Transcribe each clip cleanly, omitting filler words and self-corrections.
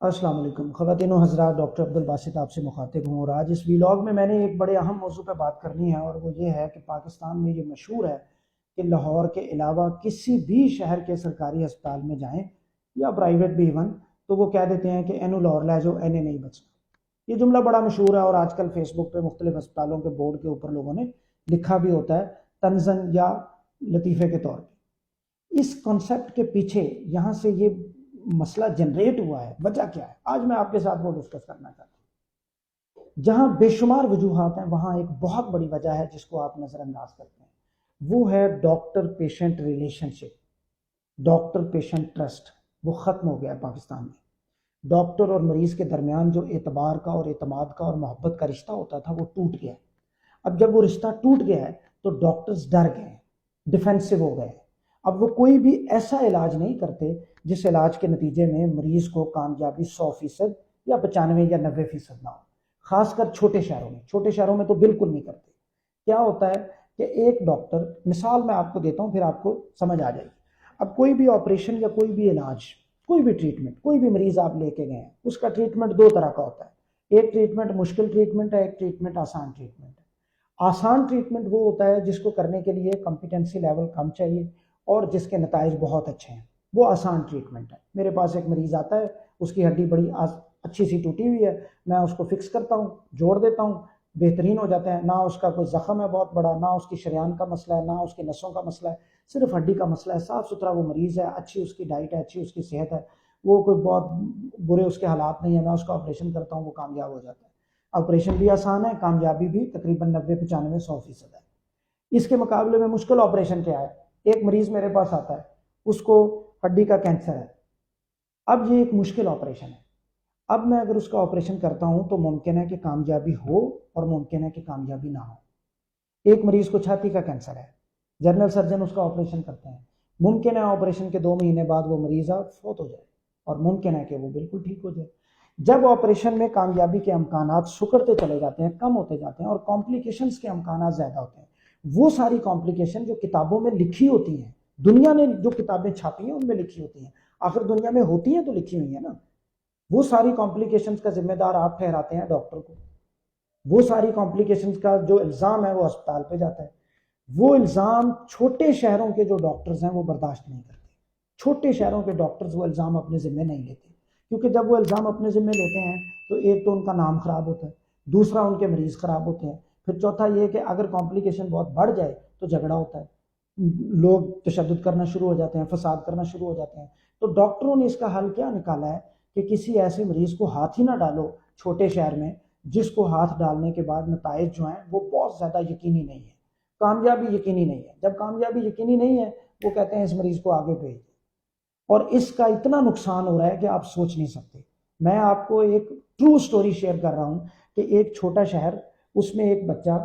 अस्सलाम वालेकुम ख़वातीन व हज़रात, डॉक्टर अब्दुल बासित आपसे मुखातिब हूँ। और आज इस वीलॉग में मैंने एक बड़े अहम मौजू पर बात करनी है, और वो ये है कि पाकिस्तान में ये मशहूर है कि लाहौर के अलावा किसी भी शहर के सरकारी अस्पताल में जाएं या प्राइवेट भी इवन, तो वो कह देते हैं कि एनू लाहौर ले जाओ, एने नहीं बचना। ये जुमला बड़ा मशहूर है और आजकल फेसबुक पे मुख्तलिफ अस्पतालों के बोर्ड के ऊपर लोगों ने लिखा भी होता है, तंजन या लतीफ़े के तौर पर। इस कॉन्सेप्ट के पीछे यहाँ से ये मसला जनरेट हुआ है, वजह क्या है, आज मैं आपके साथ वो डिस्कस करना चाहता हूँ। जहां बेशुमार वजूहात हैं, वहां एक बहुत बड़ी वजह है जिसको आप नजरअंदाज करते हैं, वो है doctor patient relationship, doctor patient trust. वो खत्म हो गया है पाकिस्तान में। डॉक्टर और मरीज के दरमियान जो एतबार का और एतमाद का और मोहब्बत का रिश्ता होता था, वो टूट गया है। अब जब वो रिश्ता टूट गया है तो डॉक्टर्स डर गए हैं, डिफेंसिव हो गए हैं। अब वो कोई भी ऐसा इलाज नहीं करते जिस इलाज के नतीजे में मरीज को कामयाबी 100% या 95 या 90% ना हो। खासकर छोटे शहरों में, छोटे शहरों में तो बिल्कुल नहीं करते। क्या होता है कि एक डॉक्टर, मिसाल मैं आपको देता हूँ फिर आपको समझ आ जाएगी। अब कोई भी ऑपरेशन या कोई भी इलाज, कोई भी ट्रीटमेंट, कोई भी मरीज आप लेके गए हैं, उसका ट्रीटमेंट दो तरह का होता है। एक ट्रीटमेंट मुश्किल ट्रीटमेंट है, एक ट्रीटमेंट आसान ट्रीटमेंट है। आसान ट्रीटमेंट वो होता है जिसको करने के लिए कॉम्पिटेंसी लेवल कम चाहिए और जिसके नताइज बहुत अच्छे हैं, वो आसान ट्रीटमेंट है। मेरे पास एक मरीज आता है, उसकी हड्डी बड़ी अच्छी सी टूटी हुई है, मैं उसको फिक्स करता हूँ, जोड़ देता हूँ, बेहतरीन हो जाता है। ना उसका कोई जख्म है बहुत बड़ा, ना उसकी शरियान का मसला है, ना उसकी नसों का मसला है, सिर्फ हड्डी का मसला है। साफ़ सुथरा वो मरीज़ है, अच्छी उसकी डाइट है, अच्छी उसकी सेहत है, वो कोई बहुत बुरे उसके हालात नहीं है। मैं उसका ऑपरेशन करता हूँ, वो कामयाब हो जाता है। ऑपरेशन भी आसान है, कामयाबी भी तकरीबन 90-95-100% है। इसके मुकाबले में मुश्किल ऑपरेशन क्या है? एक मरीज मेरे पास आता है, उसको हड्डी का कैंसर है। अब ये एक मुश्किल ऑपरेशन है। अब मैं अगर उसका ऑपरेशन करता हूं तो मुमकिन है कि कामयाबी हो और मुमकिन है कि कामयाबी ना हो। एक मरीज को छाती का कैंसर है, जनरल सर्जन उसका ऑपरेशन करते हैं, मुमकिन है ऑपरेशन के 2 महीने बाद वो मरीज फौत हो जाए और मुमकिन है कि वो बिल्कुल ठीक हो जाए। जब ऑपरेशन में कामयाबी के अमकानात सुकड़ते चले जाते हैं, कम होते जाते हैं और कॉम्प्लिकेशंस के अमकानात ज्यादा होते हैं, वो सारी कॉम्प्लिकेशन जो किताबों में लिखी होती हैं, दुनिया ने जो किताबें छापी हैं उनमें लिखी होती हैं, आखिर दुनिया में होती हैं तो लिखी हुई है ना, वो सारी कॉम्प्लिकेशंस का जिम्मेदार आप ठहराते हैं डॉक्टर को। वो सारी कॉम्प्लिकेशंस का जो इल्ज़ाम है वो अस्पताल पे जाता है। वो इल्ज़ाम छोटे शहरों के जो डॉक्टर्स हैं वो बर्दाश्त नहीं करते। छोटे शहरों के डॉक्टर्स वो इल्ज़ाम अपने ज़िम्मे नहीं लेते, क्योंकि जब वो इल्ज़ाम अपने ज़िम्मे लेते हैं तो एक तो उनका नाम ख़राब होता है, दूसरा उनके मरीज़ ख़राब होते हैं, फिर चौथा ये कि अगर कॉम्प्लिकेशन बहुत बढ़ जाए तो झगड़ा होता है, लोग तशद्दुद करना शुरू हो जाते हैं, फसाद करना शुरू हो जाते हैं। तो डॉक्टरों ने इसका हल क्या निकाला है कि किसी ऐसे मरीज़ को हाथ ही ना डालो छोटे शहर में जिसको हाथ डालने के बाद नताइज जो हैं वो बहुत ज़्यादा यकीनी नहीं है, कामयाबी यकीनी नहीं है। जब कामयाबी यकीनी नहीं है, वो कहते हैं इस मरीज़ को आगे भेज दें, और इसका इतना नुकसान हो रहा है कि आप सोच नहीं सकते। मैं आपको एक ट्रू स्टोरी शेयर कर रहा हूं कि एक छोटा शहर, उसमें एक बच्चा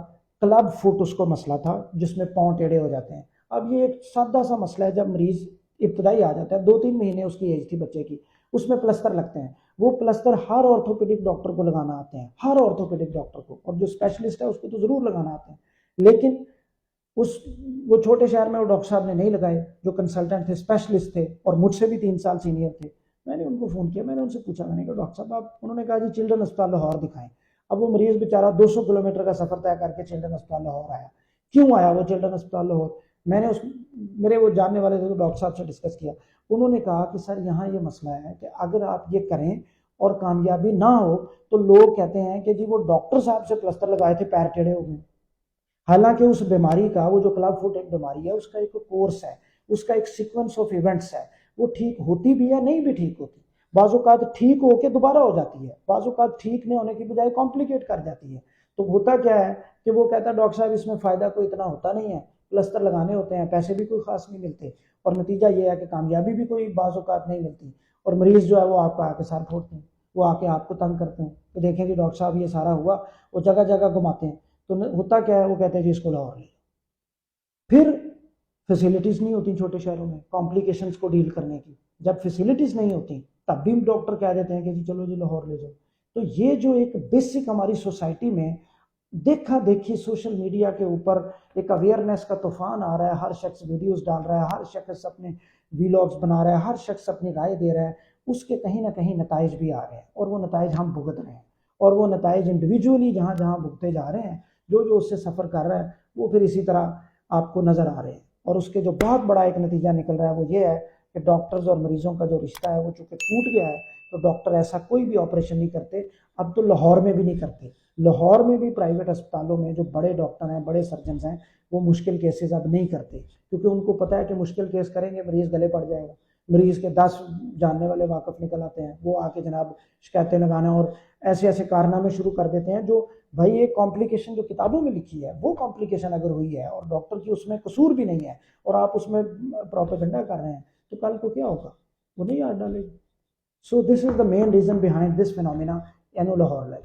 क्लब फुट उसको मसला था, जिसमें पांव टेढ़े हो जाते हैं। अब ये एक सादा सा मसला है, जब मरीज इब्तदाई आ जाता है, 2-3 महीने उसकी एज थी बच्चे की, उसमें प्लस्तर लगते हैं। वो प्लस्तर हर ऑर्थोपेडिक डॉक्टर को लगाना आते हैं, हर ऑर्थोपेडिक डॉक्टर को, और जो स्पेशलिस्ट है उसको तो जरूर लगाना आते हैं। लेकिन उस वो छोटे शहर में वो डॉक्टर साहब ने नहीं लगाए, जो कंसल्टेंट थे, स्पेशलिस्ट थे और मुझसे भी 3 साल सीनियर थे। मैंने उनको फ़ोन किया, मैंने उनसे पूछा, मैंने कहा डॉक्टर साहब आप, उन्होंने कहा जी चिल्ड्रन अस्पताल लाहौर दिखाएं। अब वो मरीज बेचारा 200 किलोमीटर का सफर तय करके चिल्ड्रन अस्पताल लाहौर आया। क्यों आया वो चिल्ड्रन अस्पताल लाहौर? मैंने उस मेरे वो जानने वाले थे तो डॉक्टर साहब से डिस्कस किया। उन्होंने कहा कि सर यहाँ ये मसला है कि अगर आप ये करें और कामयाबी ना हो तो लोग कहते हैं कि जी वो डॉक्टर साहब से प्लस्तर लगाए थे, पैर टेढ़े हो गए। हालांकि उस बीमारी का, वो जो क्लब फुट एक बीमारी है, उसका एक कोर्स है, उसका एक सीक्वेंस ऑफ इवेंट्स है। वो ठीक होती भी है, नहीं भी ठीक होती, बाज़-औक़ात ठीक होके दोबारा हो जाती है, बाज़-औक़ात ठीक नहीं होने की बजाय कॉम्प्लिकेट कर जाती है। तो होता क्या है कि वो कहता है डॉक्टर साहब इसमें फ़ायदा कोई इतना होता नहीं है, प्लस्तर लगाने होते हैं, पैसे भी कोई ख़ास नहीं मिलते, और नतीजा ये है कि कामयाबी भी कोई बाज़-औक़ात नहीं मिलती, और मरीज़ जो है वो आपका आके सर फोड़ते हैं, वो आके आपको तंग करते हैं कि देखें जी डॉक्टर साहब ये सारा हुआ, वो जगह जगह घुमाते हैं। तो होता क्या है, वो कहते हैं जी इसको लाहौर ले। फिर फैसिलिटीज़ नहीं होती छोटे शहरों में कॉम्प्लिकेशंस को डील करने की। जब फैसिलिटीज़ नहीं होती तब भी डॉक्टर कह देते हैं कि जी चलो जी लाहौर ले जाओ। तो ये जो एक बेसिक हमारी सोसाइटी में देखा देखी सोशल मीडिया के ऊपर एक अवेयरनेस का तूफान आ रहा है, हर शख्स वीडियोस डाल रहा है, हर शख्स अपने वीलॉग्स बना रहा है, हर शख्स अपनी राय दे रहा है, اس کے کہیں نہ کہیں نتائج بھی آ رہے ہیں، اور وہ نتائج ہم بھگت رہے ہیں، اور وہ نتائج انڈیویجولی جہاں جہاں بھگتے جا رہے ہیں، جو اس سے سفر کر رہا ہے وہ پھر اسی طرح آپ کو نظر آ رہے ہیں۔ اور اس کے جو بہت بڑا ایک نتیجہ نکل رہا ہے وہ یہ ہے کہ ڈاکٹرز اور مریضوں کا جو رشتہ ہے وہ چونکہ ٹوٹ گیا ہے، تو ڈاکٹر ایسا کوئی بھی آپریشن نہیں کرتے، اب تو لاہور میں بھی نہیں کرتے۔ لاہور میں بھی پرائیویٹ اسپتالوں میں جو بڑے ڈاکٹر ہیں، بڑے سرجنز ہیں، وہ مشکل کیسز اب نہیں کرتے، کیونکہ ان کو پتہ ہے کہ مشکل کیس کریں گے مریض گلے پڑ جائے گا، مریض کے 10 جاننے والے واقف نکل آتے ہیں، وہ آ کے جناب شکایتیں لگانا اور ایسے ایسے کارنامے شروع کر دیتے ہیں جو بھائی ایک کمپلیکیشن جو کتابوں میں لکھی ہے وہ کمپلیکیشن اگر ہوئی ہے اور ڈاکٹر کی اس میں قصور بھی نہیں ہے اور آپ اس میں پروپیگنڈا کر رہے ہیں تو کل کو کیا ہوگا؟ وہ نہیں یاد ڈالے گی۔ So this is the main reason behind this phenomena اینو لاہور لائف۔